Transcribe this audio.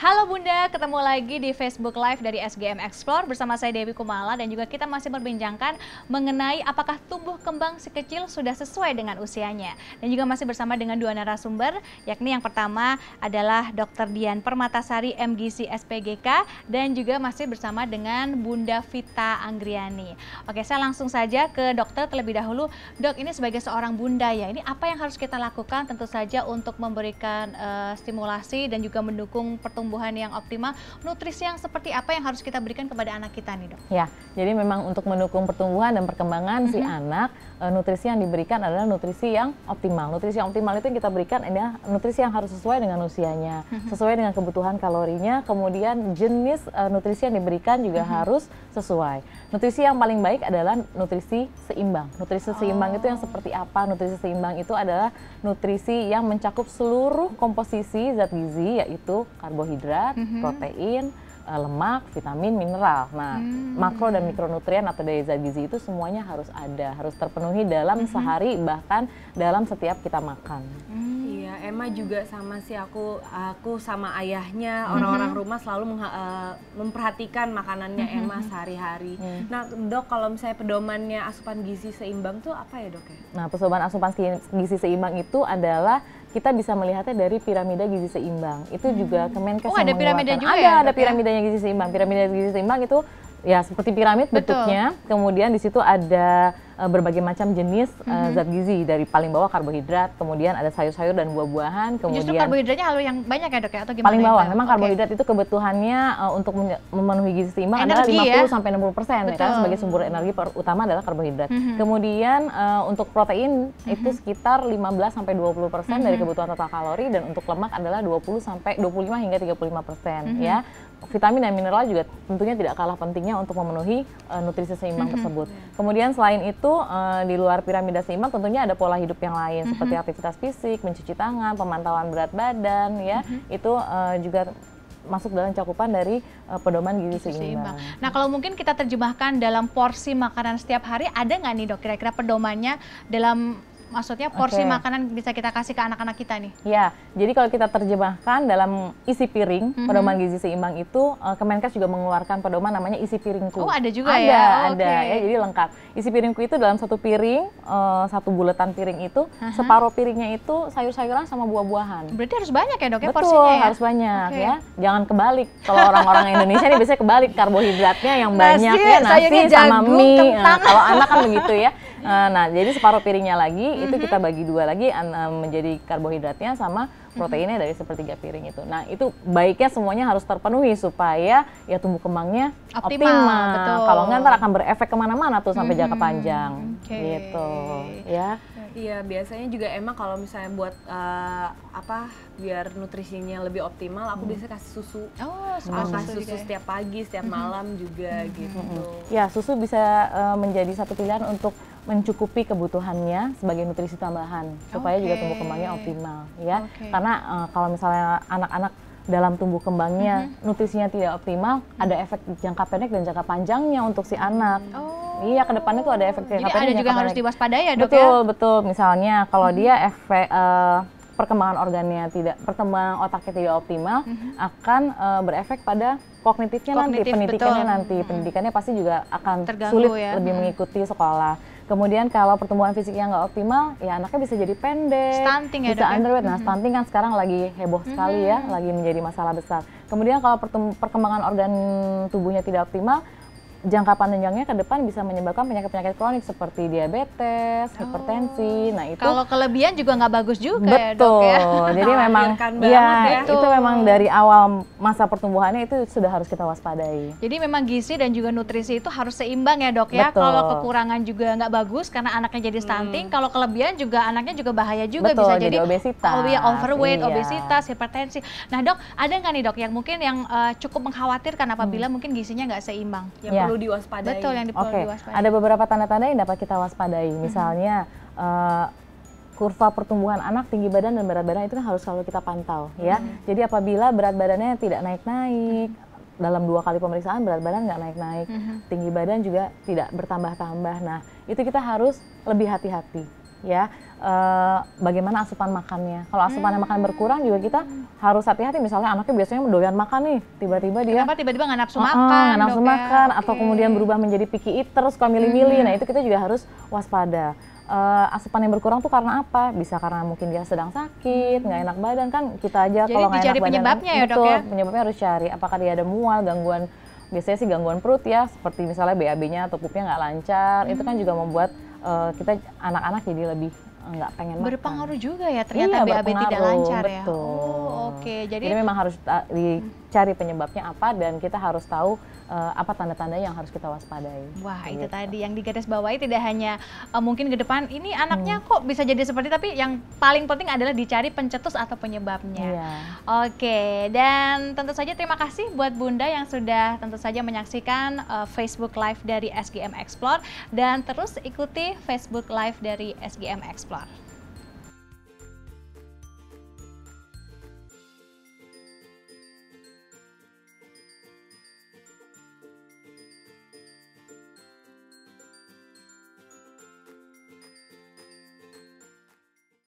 Halo Bunda, ketemu lagi di Facebook Live dari SGM Explore bersama saya Dewi Kumala dan juga kita masih membincangkan mengenai apakah tumbuh kembang si kecil sudah sesuai dengan usianya. Dan juga masih bersama dengan dua narasumber, yakni yang pertama adalah Dr. Dian Permatasari MGisi SPGK dan juga masih bersama dengan Bunda Vita Anggriani. Oke, saya langsung saja ke dokter terlebih dahulu. Dok, ini sebagai seorang bunda ya, ini apa yang harus kita lakukan tentu saja untuk memberikan stimulasi dan juga mendukung pertumbuhan yang optimal, nutrisi yang seperti apa yang harus kita berikan kepada anak kita nih dok? Ya, jadi memang untuk mendukung pertumbuhan dan perkembangan si anak, nutrisi yang diberikan adalah nutrisi yang optimal. Nutrisi yang optimal itu yang kita berikan adalah nutrisi yang harus sesuai dengan usianya, sesuai dengan kebutuhan kalorinya, kemudian jenis nutrisi yang diberikan juga harus sesuai. Nutrisi yang paling baik adalah nutrisi seimbang. Nutrisi seimbang itu yang seperti apa? Nutrisi seimbang itu adalah nutrisi yang mencakup seluruh komposisi zat gizi, yaitu karbohidrat, protein, lemak, vitamin, mineral. Nah, makro dan mikronutrien atau dari zat gizi itu semuanya harus ada, harus terpenuhi dalam sehari, bahkan dalam setiap kita makan. Iya, Emma juga sama sih, aku sama ayahnya, orang-orang rumah selalu memperhatikan makanannya Emma sehari-hari. Nah dok, kalau misalnya pedomannya asupan gizi seimbang tuh apa ya dok ya? Nah, pedoman asupan gizi seimbang itu adalah kita bisa melihatnya dari piramida gizi seimbang. Itu juga Kemenkes yang ada piramida juga ada, ya, ada piramidanya gizi seimbang. Piramida gizi seimbang itu ya seperti piramid bentuknya. Kemudian di situ ada berbagai macam jenis zat gizi, dari paling bawah karbohidrat, kemudian ada sayur-sayur dan buah-buahan, kemudian justru karbohidratnya hal yang banyak ya dok ya, atau gimana? paling bawah. Memang karbohidrat itu kebutuhannya untuk memenuhi gizi seimbang adalah 50-60% ya, karena sebagai sumber energi utama adalah karbohidrat. Kemudian untuk protein itu sekitar 15-20% dari kebutuhan total kalori, dan untuk lemak adalah 25 hingga 35% ya. Vitamin dan mineral juga tentunya tidak kalah pentingnya untuk memenuhi nutrisi seimbang tersebut. Kemudian selain itu di luar piramida seimbang tentunya ada pola hidup yang lain seperti aktivitas fisik, mencuci tangan, pemantauan berat badan ya. Itu juga masuk dalam cakupan dari pedoman gizi seimbang. Nah, kalau mungkin kita terjemahkan dalam porsi makanan setiap hari, ada nggak nih dok kira-kira pedomannya dalam, maksudnya porsi makanan bisa kita kasih ke anak-anak kita nih? Ya, jadi kalau kita terjemahkan dalam isi piring, pedoman gizi seimbang itu, Kemenkes juga mengeluarkan pedoman namanya isi piringku. Oh, ada juga ya? Ada ya, jadi lengkap. Isi piringku itu dalam satu piring, satu buletan piring itu, separuh piringnya itu sayur-sayuran sama buah-buahan. Berarti harus banyak ya dok ya? Betul, porsinya ya? harus banyak ya. Jangan kebalik. Kalau orang-orang Indonesia nih biasanya kebalik, karbohidratnya yang banyak ya, nasi sama mie. Kalau anak kan begitu ya. Nah, jadi separuh piringnya lagi itu kita bagi dua lagi menjadi karbohidratnya sama proteinnya dari sepertiga piring itu. Nah, itu baiknya semuanya harus terpenuhi supaya ya tumbuh kembangnya optimal. Kalau nggak ntar akan berefek kemana-mana tuh sampai jangka panjang. Gitu ya. Iya, biasanya juga emang kalau misalnya buat biar nutrisinya lebih optimal, aku biasanya kasih susu. Kasih susu setiap pagi, setiap malam juga gitu. Ya, susu bisa menjadi satu pilihan untuk mencukupi kebutuhannya sebagai nutrisi tambahan supaya juga tumbuh kembangnya optimal ya. Karena kalau misalnya anak-anak dalam tumbuh kembangnya nutrisinya tidak optimal, ada efek jangka pendek dan jangka panjangnya untuk si anak. Iya, ke depannya tuh ada efek jangka pendek. Jadi ada juga yang harus diwaspadai ya dok? Betul. Misalnya kalau dia efek perkembangan perkembangan otaknya tidak optimal, akan berefek pada kognitifnya nanti, pendidikannya pasti juga akan sulit lebih mengikuti sekolah. Kemudian kalau pertumbuhan fisiknya nggak optimal, ya anaknya bisa jadi pendek, stunting bisa underweight. Nah, stunting kan sekarang lagi heboh sekali ya, lagi menjadi masalah besar. Kemudian kalau perkembangan organ tubuhnya tidak optimal, jangka panjangnya ke depan bisa menyebabkan penyakit-penyakit kronik seperti diabetes, hipertensi. Nah, itu kalau kelebihan juga nggak bagus juga ya dok ya. Jadi memang itu memang dari awal masa pertumbuhannya itu sudah harus kita waspadai. Jadi memang gizi dan juga nutrisi itu harus seimbang ya dok ya. Kalau kekurangan juga nggak bagus karena anaknya jadi stunting. Kalau kelebihan juga anaknya juga bahaya juga, bisa jadi obesitas, overweight, obesitas, hipertensi. Nah dok, ada nggak nih dok yang mungkin yang cukup mengkhawatirkan apabila mungkin gizinya nggak seimbang? Perlu diwaspadai. Betul, yang perlu diwaspadai. Ada beberapa tanda-tanda yang dapat kita waspadai. Misalnya kurva pertumbuhan anak, tinggi badan dan berat badan itu kan harus selalu kita pantau ya. Jadi apabila berat badannya tidak naik-naik, dalam 2 kali pemeriksaan berat badan nggak naik-naik, tinggi badan juga tidak bertambah-tambah. Nah, itu kita harus lebih hati-hati. ya bagaimana asupan makannya. Kalau asupan makan berkurang juga kita harus hati-hati, misalnya anaknya biasanya doyan makan nih, tiba-tiba dia tiba-tiba nggak nafsu makan, nggak nafsu makan, atau kemudian berubah menjadi picky eater, suka milih-milih. Nah itu kita juga harus waspada. Asupan yang berkurang tuh karena apa? Bisa karena mungkin dia sedang sakit, nggak enak badan, kan kita aja kalau nggak enak badan. Penyebabnya ya dok ya? Penyebabnya harus cari. Apakah dia ada mual, gangguan, biasanya sih gangguan perut ya, seperti misalnya BAB-nya atau pupnya nggak lancar, itu kan juga membuat kita anak-anak jadi lebih nggak pengen makan. Berpengaruh juga ya ternyata BAB tidak lancar ya. Betul. Oke, jadi memang harus dicari penyebabnya apa, dan kita harus tahu apa tanda-tanda yang harus kita waspadai. Wah, itu tadi yang digarisbawahi, tidak hanya mungkin ke depan ini anaknya kok bisa jadi seperti, tapi yang paling penting adalah dicari pencetus atau penyebabnya. Oke, dan tentu saja terima kasih buat Bunda yang sudah tentu saja menyaksikan Facebook Live dari SGM Explore, dan terus ikuti Facebook Live dari SGM Explore.